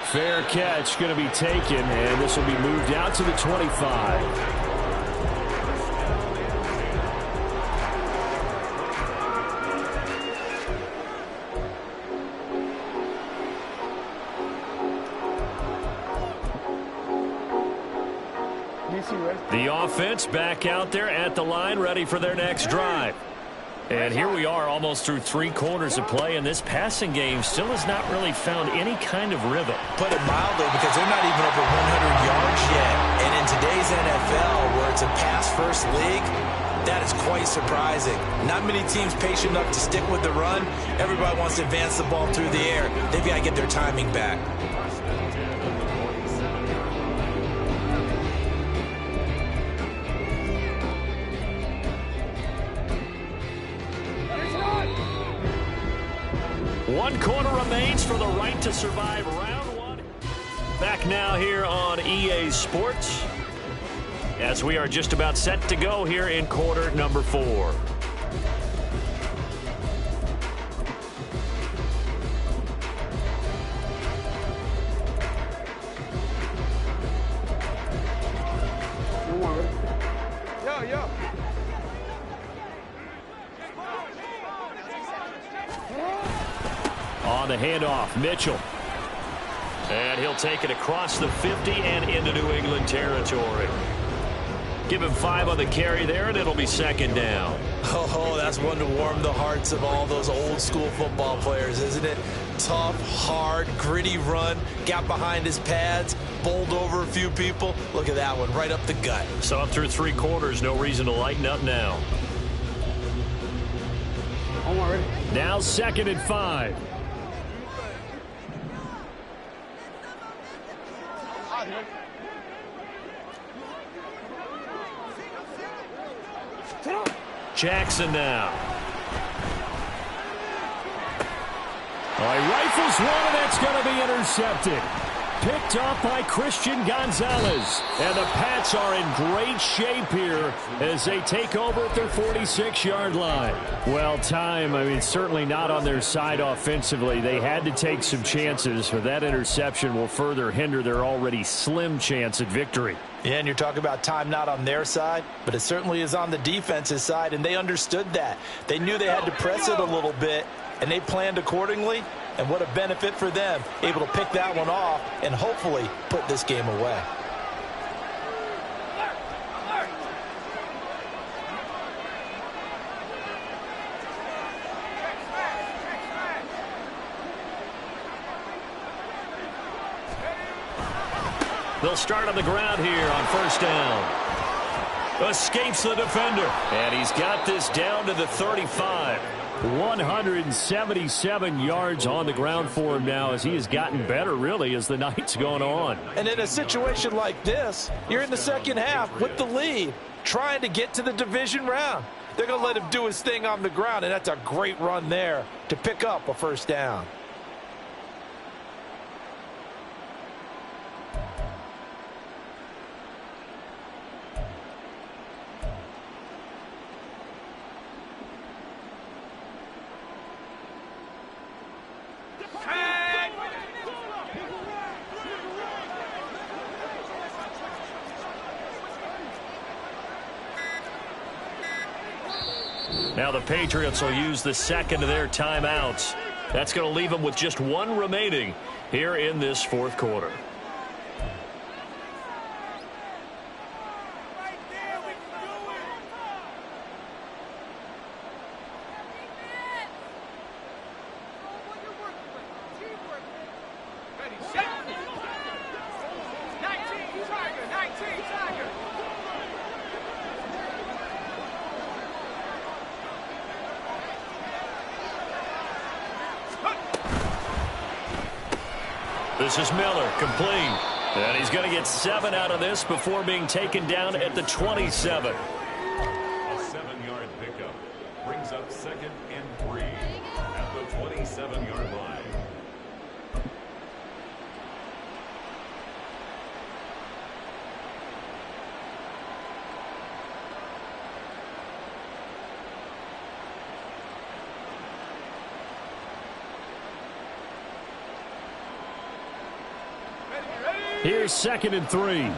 Fair catch going to be taken, and this will be moved out to the 25. The offense back out there at the line, ready for their next drive. And here we are almost through 3 quarters of play, and this passing game still has not really found any kind of rhythm. Put it mildly, because they're not even over 100 yards yet. And in today's NFL, where it's a pass-first league, that is quite surprising. Not many teams patient enough to stick with the run. Everybody wants to advance the ball through the air. They've got to get their timing back. One quarter remains for the right to survive round 1. Back now here on EA Sports, as we are just about set to go here in quarter number 4. On the handoff, Mitchell. And he'll take it across the 50 and into New England territory. Give him 5 on the carry there, and it'll be 2nd down. Oh, that's one to warm the hearts of all those old school football players, isn't it? Tough, hard, gritty run, got behind his pads, bowled over a few people. Look at that one, right up the gut. So up through 3 quarters, no reason to lighten up now. Now 2nd and 5. Jackson now. Oh, he rifles one, and that's going to be intercepted. Picked up by Christian Gonzalez. And the Pats are in great shape here as they take over at their 46-yard line. Well, certainly not on their side offensively. They had to take some chances, but that interception will further hinder their already slim chance at victory. Yeah, and you're talking about time not on their side, but it certainly is on the defense's side, and they understood that. They knew they had to press it a little bit, and they planned accordingly. And what a benefit for them, able to pick that one off and hopefully put this game away. They'll start on the ground here on first down. Escapes the defender. And he's got this down to the 35. 177 yards on the ground for him now as he has gotten better, really, as the night's gone on. And in a situation like this, you're in the second half with the lead, trying to get to the division round. They're going to let him do his thing on the ground, and that's a great run there to pick up a first down. Now the Patriots will use the second of their timeouts. That's going to leave them with just one remaining here in this fourth quarter. This is Miller, complete. And he's going to get 7 out of this before being taken down at the 27. A 7-yard pickup brings up 2nd and 3 at the 27-yard line. Here's 2nd and 3.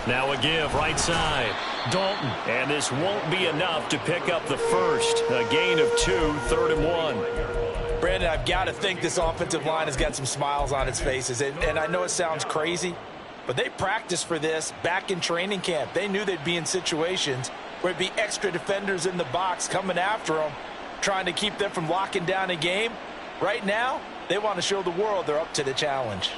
Now a give right side. Dalton. And this won't be enough to pick up the first. A gain of 2, 3rd and 1. Brandon, I've got to think this offensive line has got some smiles on its faces. And I know it sounds crazy, but they practiced for this back in training camp. They knew they'd be in situations where it'd be extra defenders in the box coming after them, trying to keep them from locking down a game. Right now, they want to show the world they're up to the challenge.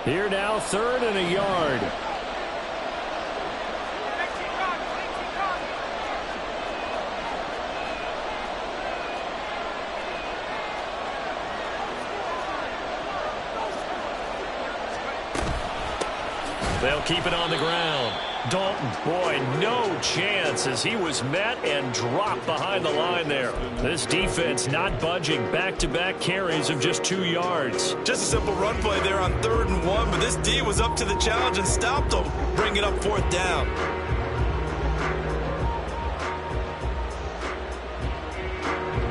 Here now, 3rd and a yard. They'll keep it on the ground. Dalton, boy, no chance as he was met and dropped behind the line there. This defense not budging. Back-to-back carries of just 2 yards. Just a simple run play there on 3rd and 1, but this D was up to the challenge and stopped them, bringing up 4th down.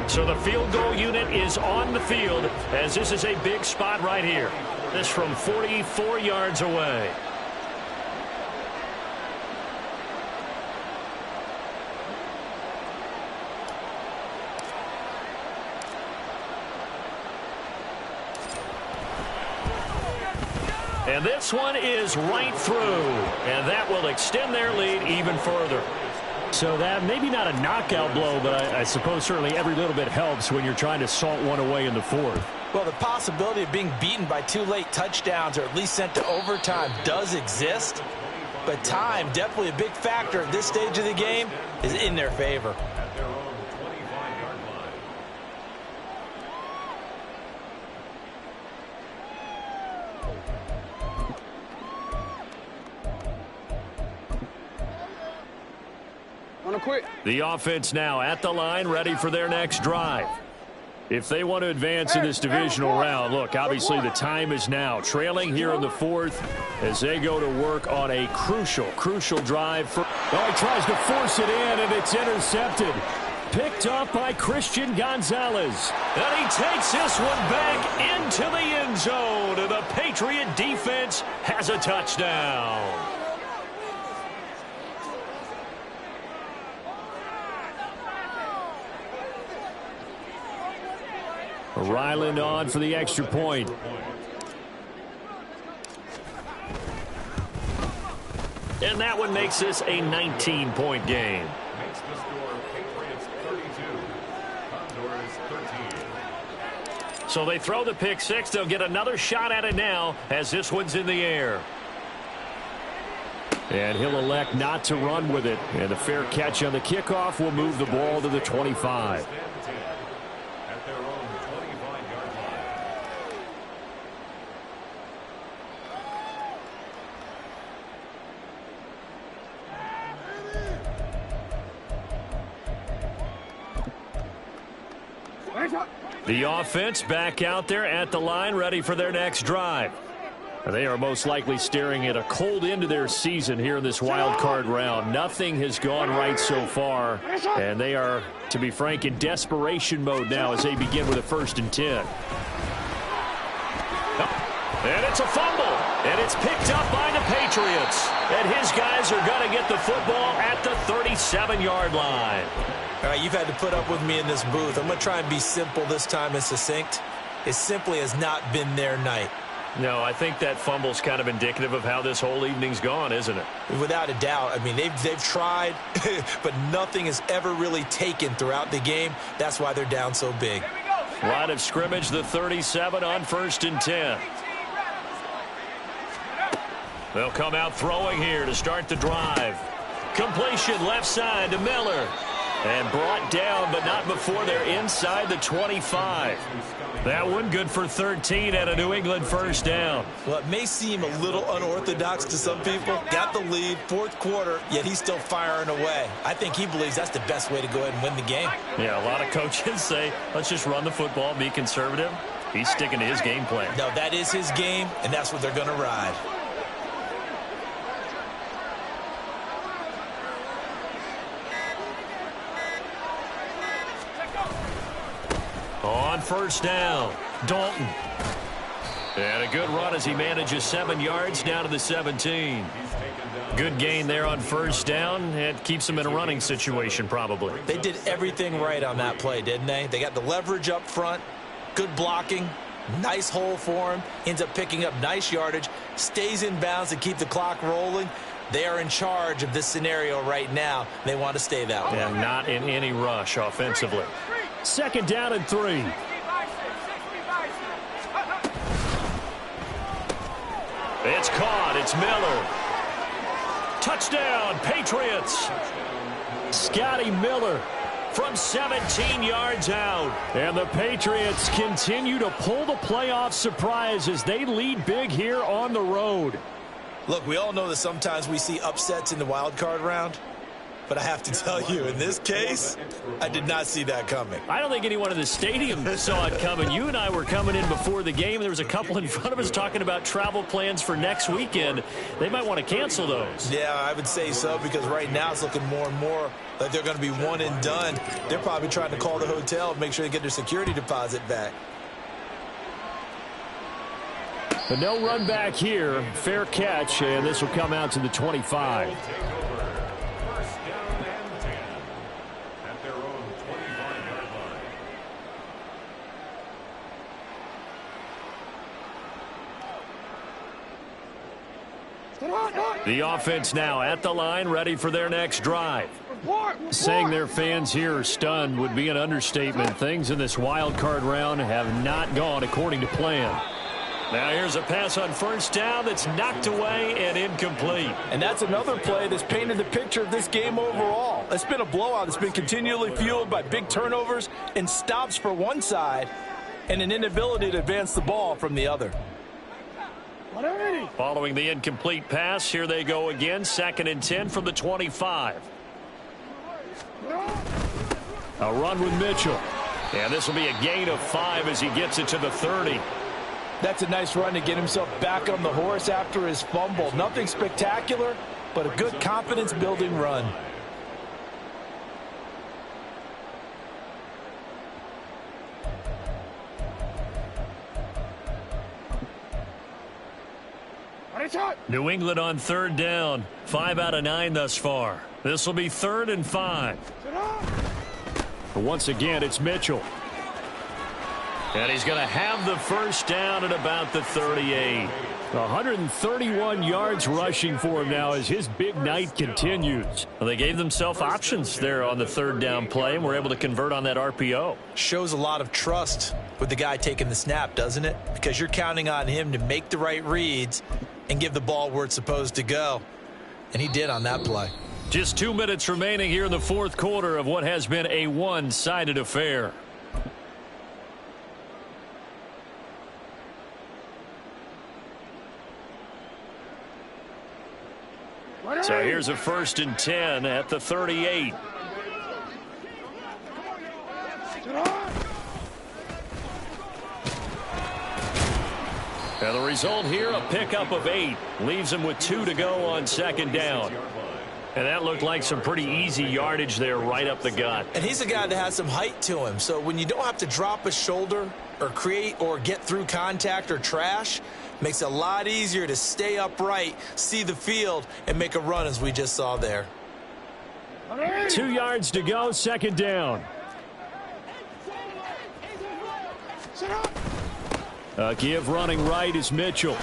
So the field goal unit is on the field as this is a big spot right here. This from 44 yards away. And this one is right through, and that will extend their lead even further. So that maybe not a knockout blow, but I suppose certainly every little bit helps when you're trying to salt one away in the fourth. Well, the possibility of being beaten by 2 late touchdowns or at least sent to overtime does exist. But time, definitely a big factor at this stage of the game, is in their favor. At their own 25-yard line. On a quick. The offense now at the line, ready for their next drive. If they want to advance in this divisional round, look, obviously the time is now. Trailing here in the fourth as they go to work on a crucial drive. Oh, he tries to force it in, and it's intercepted. Picked up by Christian Gonzalez. And he takes this one back into the end zone, and the Patriot defense has a touchdown. Ryland on for the extra point. And that one makes this a 19-point game. Makes the score Patriots 32, Condors 13. So they throw the pick six. They'll get another shot at it now as this one's in the air. And he'll elect not to run with it. And the fair catch on the kickoff will move the ball to the 25. At their own 25-yard line. The offense back out there at the line, ready for their next drive. They are most likely staring at a cold end to their season here in this wild card round. Nothing has gone right so far, and they are, to be frank, in desperation mode now as they begin with a 1st and 10. And it's a fumble, and it's picked up by the Patriots. And his guys are going to get the football at the 37-yard line. All right, you've had to put up with me in this booth. I'm going to try and be simple this time and succinct. It simply has not been their night. No, I think that fumble's kind of indicative of how this whole evening's gone, isn't it? Without a doubt. I mean, they've tried, but nothing has ever really taken throughout the game. That's why they're down so big. Line of scrimmage, the 37 on 1st and 10. They'll come out throwing here to start the drive. Completion left side to Miller. And brought down, but not before they're inside the 25. That one good for 13 and a New England 1st down. Well, it may seem a little unorthodox to some people. Got the lead, 4th quarter, yet he's still firing away. I think he believes that's the best way to go ahead and win the game. Yeah, a lot of coaches say, let's just run the football, be conservative. He's sticking to his game plan. No, that is his game, and that's what they're going to ride. On 1st down, Dalton. And a good run as he manages 7 yards down to the 17. Good gain there on 1st down. It keeps them in a running situation probably. They did everything right on that play, didn't they? They got the leverage up front, good blocking, nice hole for him, ends up picking up nice yardage, stays in bounds to keep the clock rolling. They are in charge of this scenario right now. They want to stay that way. And not in any rush offensively. 2nd down and 3. It's caught. It's Miller. Touchdown, Patriots. Scotty Miller from 17 yards out. And the Patriots continue to pull the playoff surprise as they lead big here on the road. Look, we all know that sometimes we see upsets in the wild card round. But I have to tell you, in this case, I did not see that coming. I don't think anyone in the stadium saw it coming. You and I were coming in before the game. There was a couple in front of us talking about travel plans for next weekend. They might want to cancel those. Yeah, I would say so, because right now it's looking more and more like they're going to be one and done. They're probably trying to call the hotel and make sure they get their security deposit back. But no run back here. Fair catch, and this will come out to the 25. The offense now at the line, ready for their next drive. Saying their fans here are stunned would be an understatement. Things in this wild card round have not gone according to plan. Now here's a pass on first down that's knocked away and incomplete. And that's another play that's painted the picture of this game overall. It's been a blowout. It's been continually fueled by big turnovers and stops for one side and an inability to advance the ball from the other. Following the incomplete pass, here they go again. 2nd and 10 from the 25. A run with Mitchell. And this will be a gain of 5 as he gets it to the 30. That's a nice run to get himself back on the horse after his fumble. Nothing spectacular, but a good confidence-building run. New England on 3rd down. 5 out of 9 thus far. This will be 3rd and 5. But once again, it's Mitchell. And he's going to have the first down at about the 38. 131 yards rushing for him now as his big night continues. Well, they gave themselves options there on the 3rd down play and were able to convert on that RPO. Shows a lot of trust with the guy taking the snap, doesn't it? Because you're counting on him to make the right reads and give the ball where it's supposed to go. And he did on that play. Just 2 minutes remaining here in the 4th quarter of what has been a one-sided affair. So here's a 1st and 10 at the 38. And the result here, a pickup of 8. Leaves him with 2 to go on 2nd down. And that looked like some pretty easy yardage there right up the gut. And he's a guy that has some height to him. So when you don't have to drop a shoulder or create or get through contact or trash, makes it a lot easier to stay upright, see the field, and make a run as we just saw there. 2 yards to go, 2nd down. Give running right is Mitchell.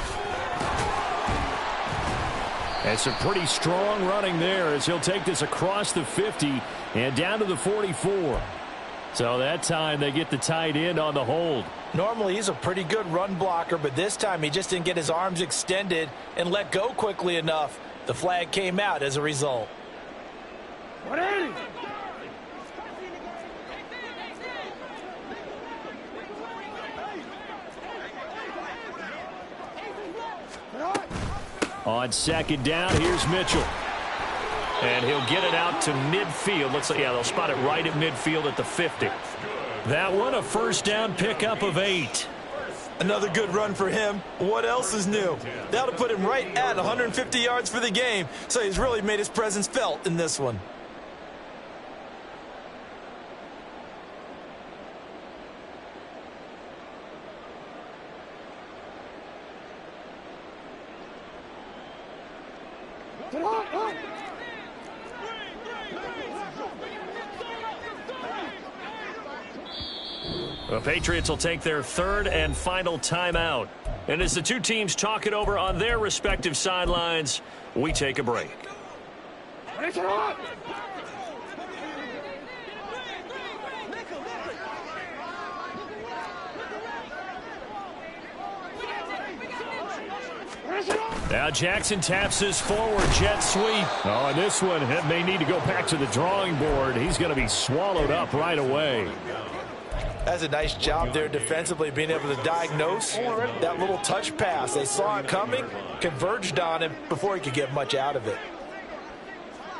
And some pretty strong running there as he'll take this across the 50 and down to the 44. So that time they get the tight end on the hold. Normally he's a pretty good run blocker, but this time he just didn't get his arms extended and let go quickly enough. The flag came out as a result. On 2nd down, here's Mitchell. And he'll get it out to midfield. Looks like, yeah, they'll spot it right at midfield at the 50. That one, a 1st down pickup of 8. Another good run for him. What else is new? That'll put him right at 150 yards for the game. So he's really made his presence felt in this one. The Patriots will take their 3rd and final timeout. And as the two teams talk it over on their respective sidelines, we take a break. Now Jackson taps his forward jet sweep. Oh, and this one may need to go back to the drawing board. He's going to be swallowed up right away. That's a nice job there defensively, being able to diagnose that little touch pass. They saw it coming, converged on him before he could get much out of it.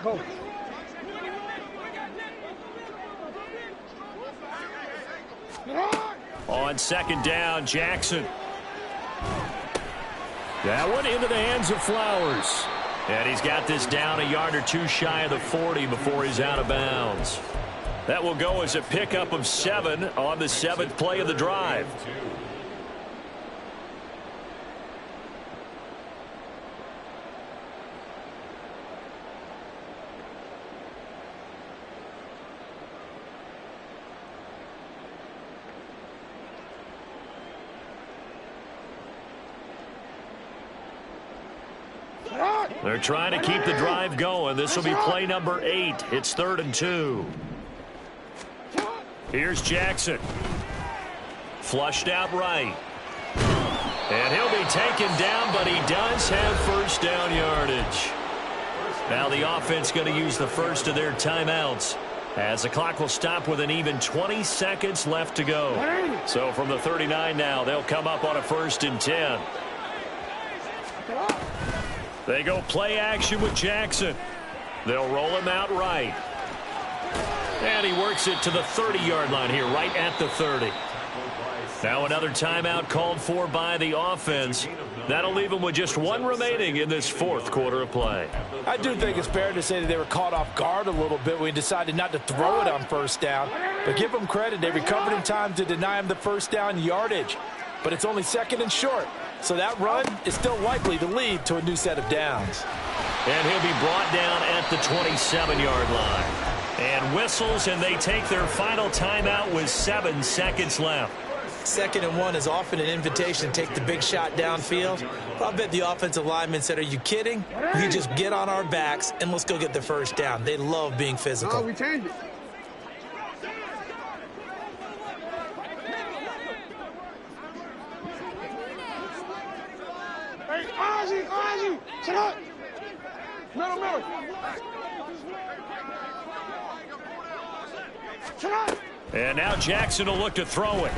Go. On 2nd down, Jackson. That one into the hands of Flowers. And he's got this down a yard or two shy of the 40 before he's out of bounds. That will go as a pickup of 7 on the 7th play of the drive. They're trying to keep the drive going. This will be play number 8. It's 3rd and 2. Here's Jackson. Flushed out right. And he'll be taken down, but he does have first down yardage. Now the offense going to use the first of their timeouts, as the clock will stop with an even 20 seconds left to go. So from the 39 now, they'll come up on a 1st and 10. They go play action with Jackson. They'll roll him out right. And he works it to the 30-yard line here, right at the 30. Now another timeout called for by the offense. That'll leave them with just 1 remaining in this 4th quarter of play. I do think it's fair to say that they were caught off guard a little bit when we decided not to throw it on 1st down. But give them credit. They recovered in time to deny him the first down yardage. But it's only 2nd and short. So that run is still likely to lead to a new set of downs. And he'll be brought down at the 27-yard line. And whistles, and they take their final timeout with 7 seconds left. 2nd and 1 is often an invitation to take the big shot downfield. I'll bet the offensive lineman said, "Are you kidding? We just get on our backs and let's go get the first down." They love being physical. Oh, we changed it. Hey, Ozzy, shut up. Middle. Shut up. And now Jackson will look to throw it.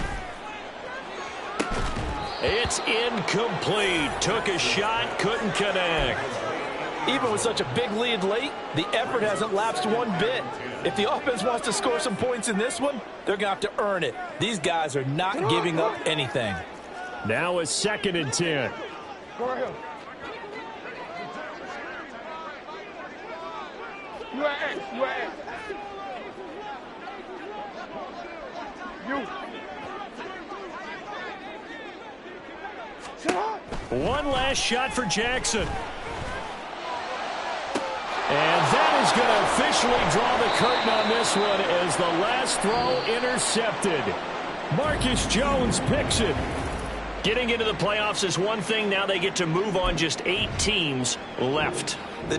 It's incomplete. Took a shot, couldn't connect. Even with such a big lead late, the effort hasn't lapsed one bit. If the offense wants to score some points in this one, they're going to have to earn it. These guys are not giving up anything. Now it's 2nd and 10. Go right here. You at X. You. One last shot for Jackson. And that is going to officially draw the curtain on this one as the last throw intercepted. Marcus Jones picks it. Getting into the playoffs is one thing. Now they get to move on just 8 teams left. The